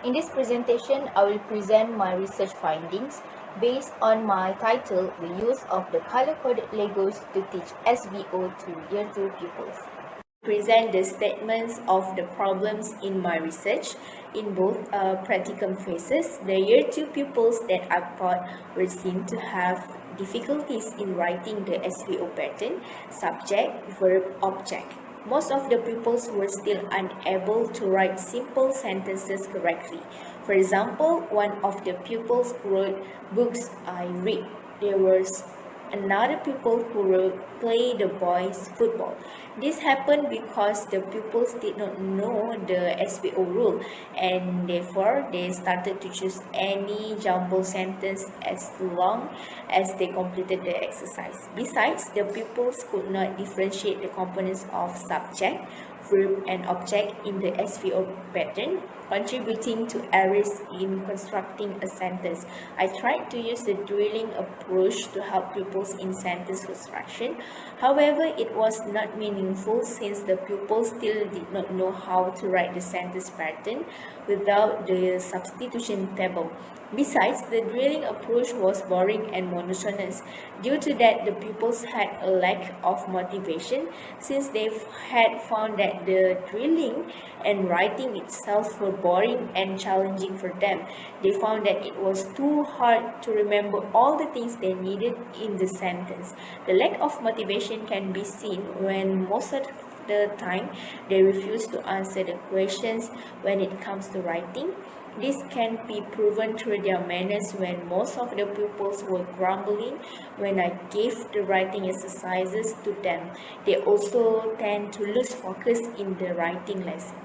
In this presentation, I will present my research findings based on my title, The Use of the Color-Coded Legos to Teach SVO to Year 2 Pupils. Present the statements of the problems in my research in both practicum phases. The Year 2 pupils that I thought were seen to have difficulties in writing the SVO pattern, subject, verb, object. Most of the pupils were still unable to write simple sentences correctly. For example, one of the pupils wrote, "Books I read." There was another pupil who wrote, "Play the boys football." This happened because the pupils did not know the SVO rule, and therefore they started to choose any jumble sentence as long as they completed the exercise. Besides, the pupils could not differentiate the components of subject, verb, and object in the SVO pattern, contributing to errors in constructing a sentence. I tried to use the drilling approach to help pupils in sentence construction. However, it was not meaningful since the pupils still did not know how to write the sentence pattern without the substitution table. Besides, the drilling approach was boring and monotonous. Due to that, the pupils had a lack of motivation since they had found that the drilling and writing itself were boring and challenging for them. They found that it was too hard to remember all the things they needed in the sentence. The lack of motivation can be seen when most of the time they refuse to answer the questions when it comes to writing. This can be proven through their manners when most of the pupils were grumbling when I gave the writing exercises to them. They also tend to lose focus in the writing lesson.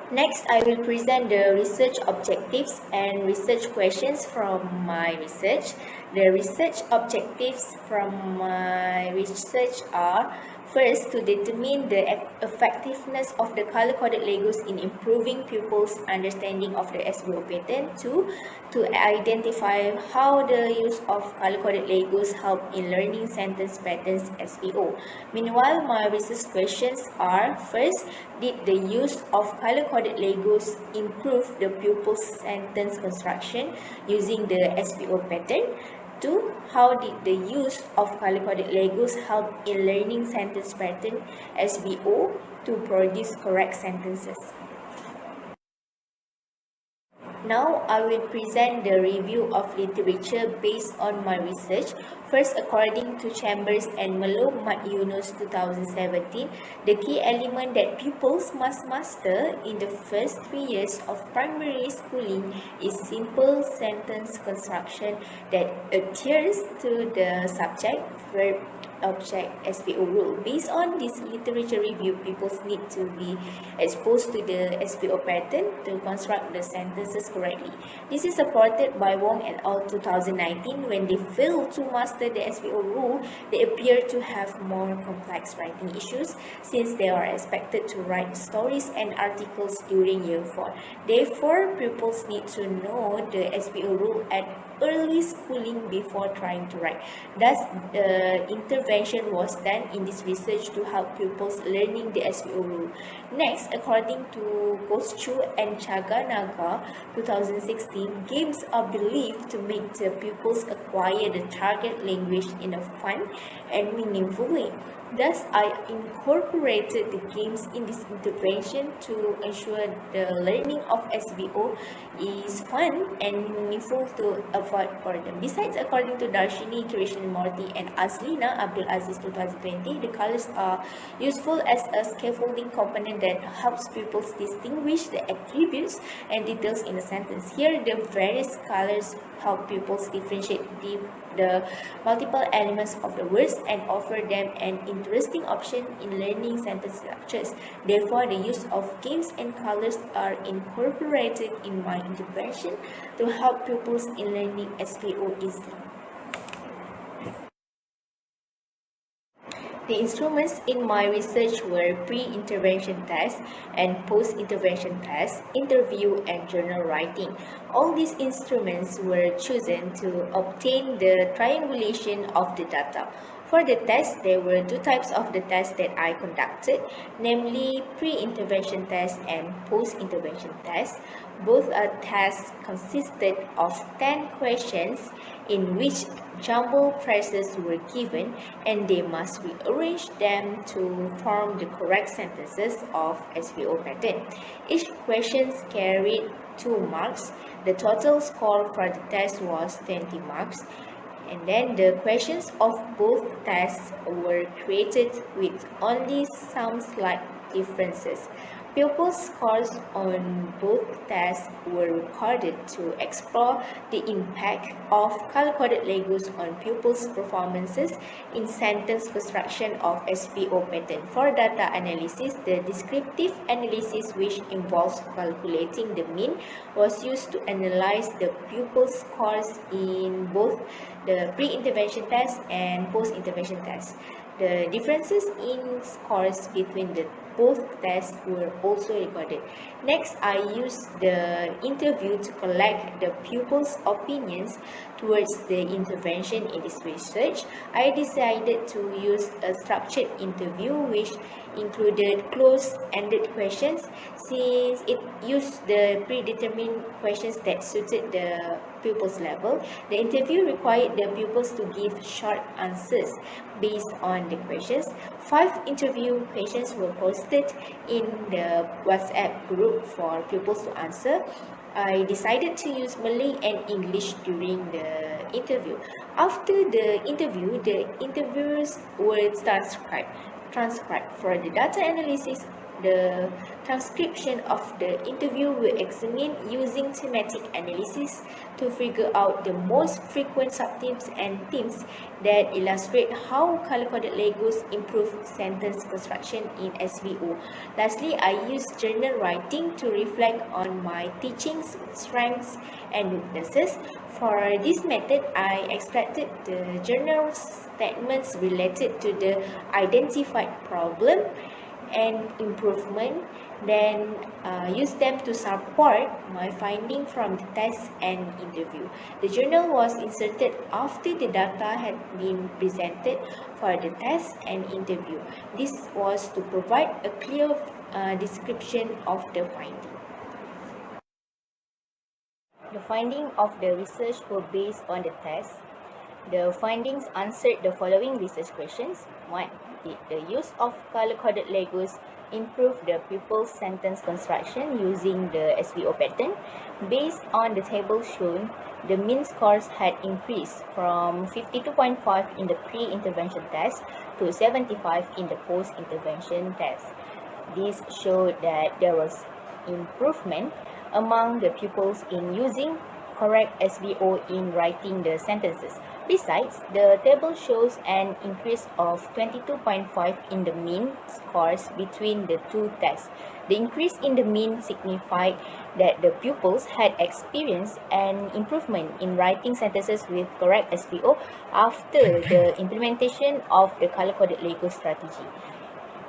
Next, I will present the research objectives and research questions from my research. The research objectives from my research are: first, to determine the effectiveness of the color-coded Legos in improving pupils' understanding of the SVO pattern. Two, to identify how the use of color-coded Legos help in learning sentence patterns SVO. Meanwhile, my research questions are: first, did the use of color-coded Legos improve the pupils' sentence construction using the SVO pattern? 2. How did the use of color-coded Legos help in learning sentence pattern SVO to produce correct sentences? Now, I will present the review of literature based on my research. First, according to Chambers and Malone Mat Yunus 2017, the key element that pupils must master in the first 3 years of primary schooling is simple sentence construction that adheres to the subject, verb, object SVO rule. Based on this literature review, pupils need to be exposed to the SVO pattern to construct the sentences correctly. This is supported by Wong et al. 2019. When they fail to master the SVO rule, they appear to have more complex writing issues since they are expected to write stories and articles during year 4. Therefore, pupils need to know the SVO rule at early schooling before trying to write. Thus, intervention was done in this research to help pupils learning the SVO rule. Next, according to Chu and Chaganaga 2016, games are believed to make the pupils acquire the target language in a fun and meaningful way. Thus, I incorporated the games in this intervention to ensure the learning of SVO is fun and meaningful to avoid boredom. Besides, according to Darshini Krishnamurthy and Azlina Abdul Aziz 2020, the colors are useful as a scaffolding component that helps pupils distinguish the attributes and details in a sentence. Here, the various colors help pupils differentiate the multiple elements of the words and offer them an interesting option in learning sentence structures. Therefore, the use of games and colors are incorporated in my intervention to help pupils in learning SVO easily. The instruments in my research were pre-intervention tests and post-intervention tests, interview, and journal writing. All these instruments were chosen to obtain the triangulation of the data. For the test, there were two types of the test that I conducted, namely pre-intervention test and post-intervention test. Both tests consisted of 10 questions in which jumble phrases were given and they must rearrange them to form the correct sentences of SVO pattern. Each question carried 2 marks. The total score for the test was 20 marks. And then the questions of both tests were created with only some slight differences. Pupils' scores on both tests were recorded to explore the impact of color-coded Legos on pupils' performances in sentence construction of SVO pattern. For data analysis, the descriptive analysis, which involves calculating the mean, was used to analyze the pupils' scores in both the pre-intervention test and post-intervention test. The differences in scores between the both tests were also recorded. Next, I used the interview to collect the pupils' opinions towards the intervention in this research. I decided to use a structured interview which included closed-ended questions since it used the predetermined questions that suited the pupils' level. The interview required the pupils to give short answers based on the questions. 5 interview questions were posted in the WhatsApp group for pupils to answer. I decided to use Malay and English during the interview. After the interview, the interviewers were transcribed. For the data analysis, the transcription of the interview were examined using thematic analysis to figure out the most frequent subthemes and themes that illustrate how color-coded Legos improve sentence construction in SVO. Lastly, I used journal writing to reflect on my teaching strengths and weaknesses. For this method, I extracted the journal statements related to the identified problem and improvement, then use them to support my finding from the test and interview. The journal was inserted after the data had been presented for the test and interview. This was to provide a clear description of the finding. The findings of the research were based on the test. The findings answered the following research questions. 1. Did the use of color-coded Legos improve the pupils' sentence construction using the SVO pattern? Based on the table shown, the mean scores had increased from 52.5 in the pre-intervention test to 75 in the post-intervention test. This showed that there was improvement among the pupils in using correct SVO in writing the sentences. Besides, the table shows an increase of 22.5 in the mean scores between the two tests. The increase in the mean signified that the pupils had experienced an improvement in writing sentences with correct SVO after the implementation of the color-coded Lego strategy.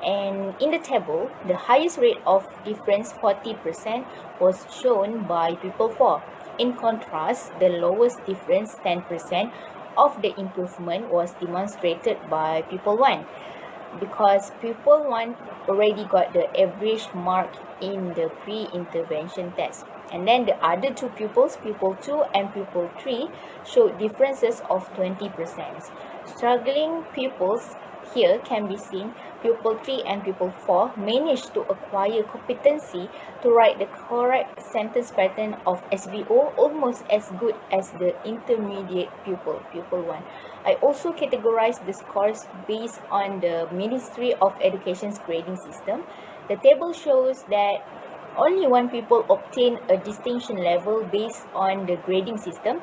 And in the table, the highest rate of difference, 40%, was shown by pupil 4. In contrast, the lowest difference, 10%, of the improvement was demonstrated by pupil 1, because pupil 1 already got the average mark in the pre-intervention test. And then the other two pupils, pupil 2 and pupil 3, showed differences of 20%. Struggling pupils here can be seen. Pupil 3 and pupil 4 managed to acquire competency to write the correct sentence pattern of SVO almost as good as the intermediate pupil, pupil 1. I also categorized the scores based on the Ministry of Education's grading system. The table shows that only one pupil obtained a distinction level based on the grading system,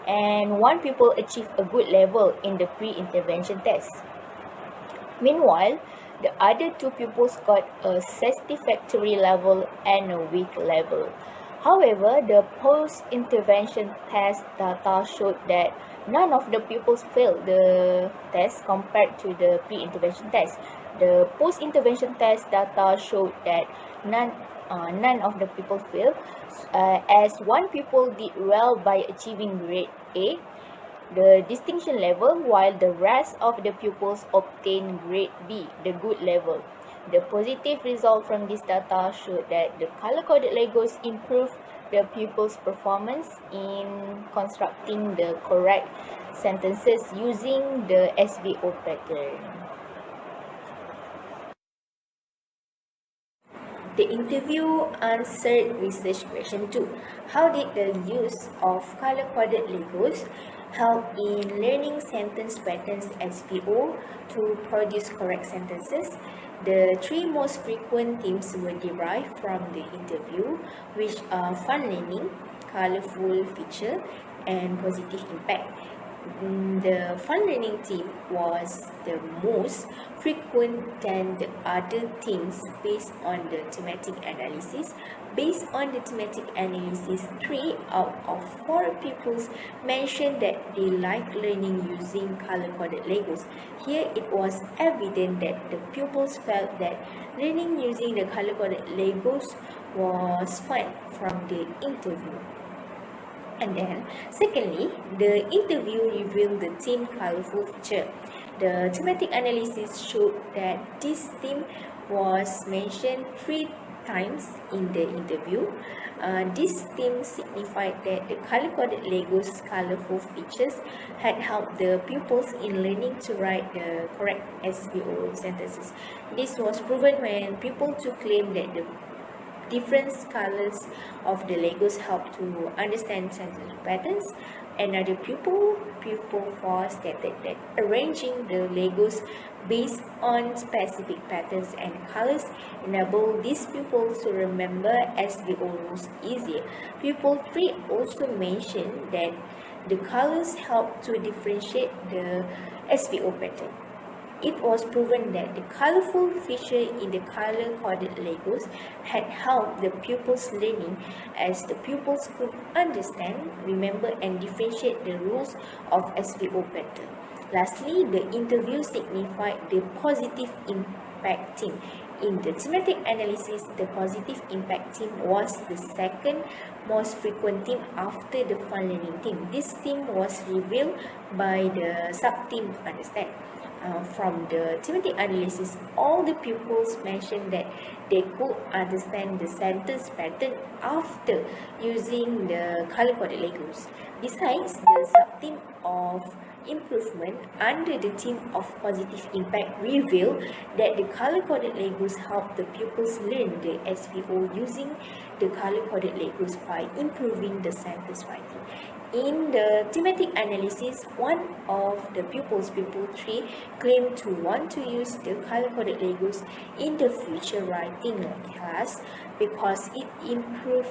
and one pupil achieved a good level in the pre-intervention test. Meanwhile, the other two pupils got a satisfactory level and a weak level. However, the post-intervention test data showed that none of the pupils failed the test compared to the pre-intervention test. The post-intervention test data showed that none of the pupils failed, as one pupil did well by achieving grade A. the distinction level, while the rest of the pupils obtained grade B, the good level. The positive result from this data showed that the color-coded Legos improved the pupils' performance in constructing the correct sentences using the SVO pattern. The interview answered research question 2. How did the use of color-coded Legos help in learning sentence patterns SVO to produce correct sentences? The three most frequent themes were derived from the interview, which are fun learning, colorful feature, and positive impact. The fun learning theme was the most frequent than the other themes based on the thematic analysis. Based on the thematic analysis, 3 out of 4 pupils mentioned that they like learning using color-coded Legos. Here it was evident that the pupils felt that learning using the color-coded Legos was fun from the interview. And then, secondly, the interview revealed the theme colorful feature. The thematic analysis showed that this theme was mentioned 3 times in the interview. This theme signified that the color-coded Legos colorful features had helped the pupils in learning to write the correct SVO sentences. This was proven when pupils claimed that the different colors of the Legos help to understand sentence patterns. Another pupil 4 stated that arranging the Legos based on specific patterns and colors enable these pupils to remember SVO rules easier. Pupil 3 also mentioned that the colors help to differentiate the SVO pattern. It was proven that the colorful feature in the color-coded Legos had helped the pupils' learning, as the pupils could understand, remember, and differentiate the rules of SVO pattern. Lastly, the interview signified the positive impact theme. In the thematic analysis, the positive impact theme was the second most frequent theme after the fun learning theme. This theme was revealed by the sub-theme understand. From the thematic analysis, all the pupils mentioned that they could understand the sentence pattern after using the color-coded Legos. Besides, the sub-theme of improvement under the theme of positive impact revealed that the color-coded Legos help the pupils learn the SVO using the color-coded Legos by improving the sentence writing. In the thematic analysis, one of the pupils, pupil 3, claimed to want to use the color-coded Legos in the future writing class because it improved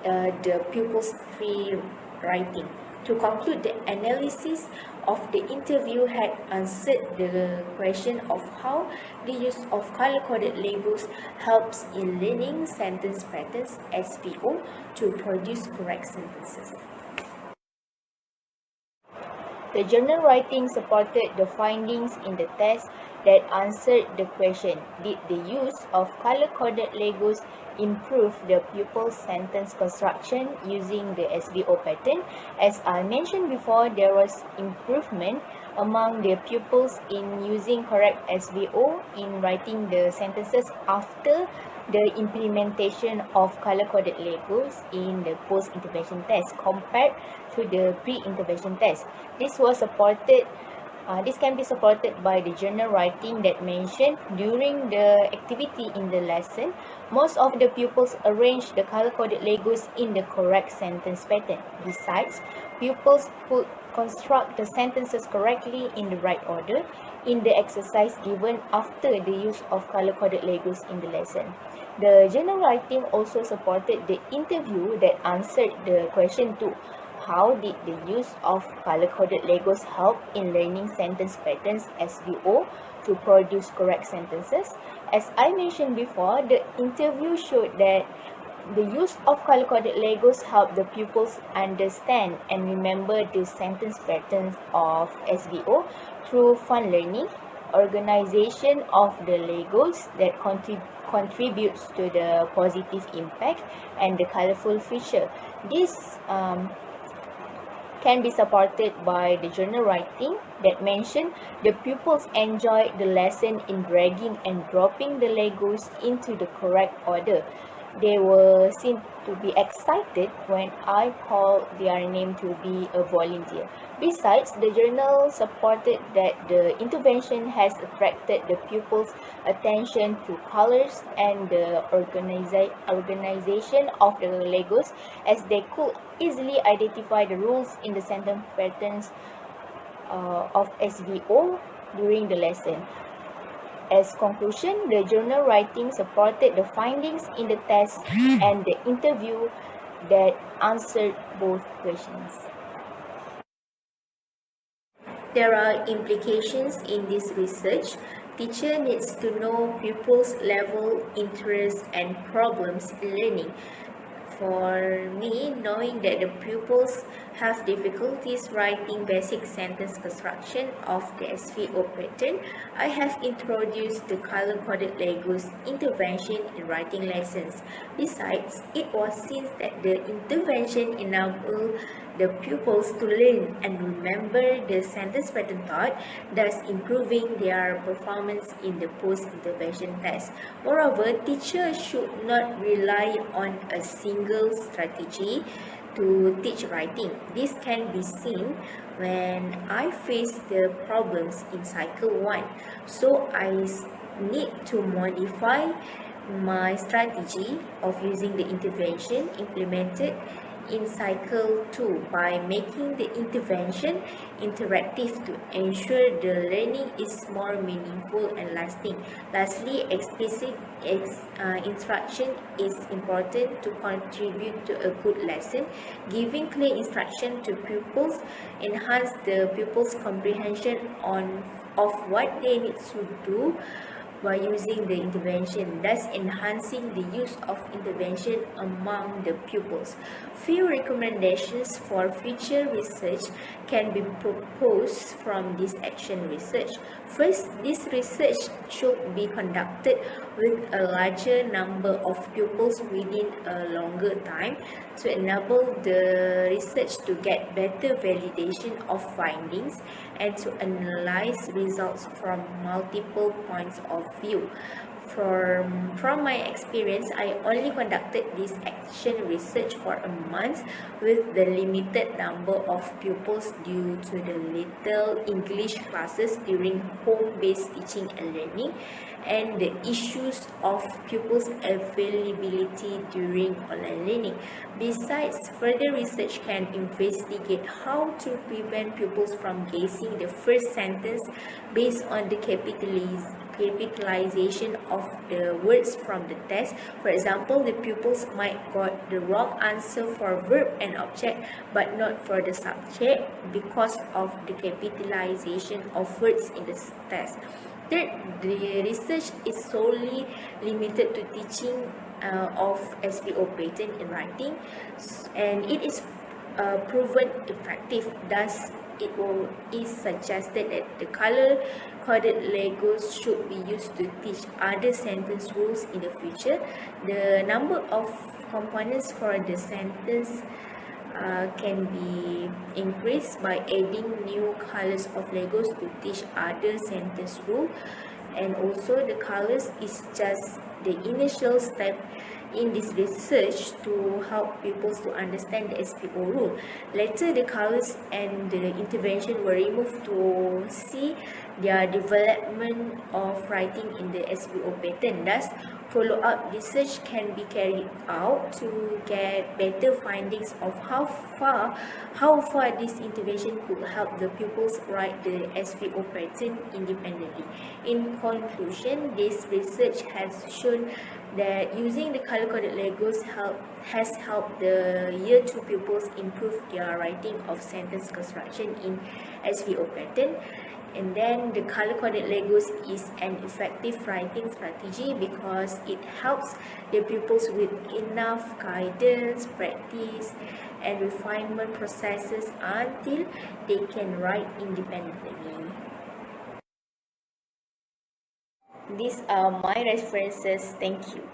the pupils' free writing. To conclude, the analysis of the interview had answered the question of how the use of color-coded Legos helps in learning sentence patterns SVO to produce correct sentences. The journal writing supported the findings in the test that answered the question, did the use of color-coded Legos improve the pupils' sentence construction using the SVO pattern? As I mentioned before, there was improvement among the pupils in using correct SVO in writing the sentences after the implementation of color-coded Legos in the post-intervention test compared to the pre-intervention test. This can be supported by the journal writing that mentioned during the activity in the lesson. Most of the pupils arranged the color-coded Legos in the correct sentence pattern. Besides, pupils could construct the sentences correctly in the right order in the exercise given after the use of color-coded Legos in the lesson. The journal writing also supported the interview that answered the question 2. How did the use of color-coded Legos help in learning sentence patterns SVO to produce correct sentences? As I mentioned before, the interview showed that the use of color-coded Legos helped the pupils understand and remember the sentence patterns of SVO through fun learning, organization of the Legos that contributes to the positive impact, and the colorful feature. This can be supported by the journal writing that mentioned the pupils enjoyed the lesson in dragging and dropping the Legos into the correct order. They were seen to be excited when I called their name to be a volunteer. Besides, the journal supported that the intervention has attracted the pupils' attention to colors and the organization of the Legos, as they could easily identify the rules in the sentence patterns of SVO during the lesson. As conclusion, the journal writing supported the findings in the test and the interview that answered both questions. There are implications in this research. Teacher needs to know pupils' level, interest, and problems in learning. For me, knowing that the pupils have difficulties writing basic sentence construction of the SVO pattern, I have introduced the color-coded Legos intervention in writing lessons. Besides, it was seen that the intervention enabled the pupils to learn and remember the sentence pattern thought, thus improving their performance in the post-intervention test. Moreover, teachers should not rely on a single strategy to teach writing. This can be seen when I face the problems in cycle 1. So I need to modify my strategy of using the intervention implemented in cycle 2 by making the intervention interactive to ensure the learning is more meaningful and lasting. Lastly, explicit instruction is important to contribute to a good lesson. Giving clear instruction to pupils enhance the pupils' comprehension of what they need to do by using the intervention, thus enhancing the use of intervention among the pupils. Few recommendations for future research can be proposed from this action research. First, this research should be conducted with a larger number of pupils within a longer time to enable the research to get better validation of findings and to analyze results from multiple points of view. From my experience, I only conducted this action research for a month with the limited number of pupils due to the little English classes during home-based teaching and learning and the issues of pupils' availability during online learning. Besides, further research can investigate how to prevent pupils from guessing the first sentence based on the capitalization of the words from the test. For example, the pupils might got the wrong answer for verb and object but not for the subject because of the capitalization of words in the test. Third, the research is solely limited to teaching of SVO pattern in writing, and it is proven effective. Thus, is suggested that the color-coded Legos should be used to teach other sentence rules in the future. The number of components for the sentence can be increased by adding new colors of Legos to teach other sentence rule, and also the colors is just the initial step in this research to help pupils to understand the SPO rule. Later, the colors and the intervention were removed to see their development of writing in the SPO pattern. Thus, follow-up research can be carried out to get better findings of how far this intervention could help the pupils write the SPO pattern independently. In conclusion, this research has shown that using the color-coded Legos has helped the Year 2 pupils improve their writing of sentence construction in SVO pattern. And then the color-coded Legos is an effective writing strategy because it helps the pupils with enough guidance, practice, and refinement processes until they can write independently. These are my references. Thank you.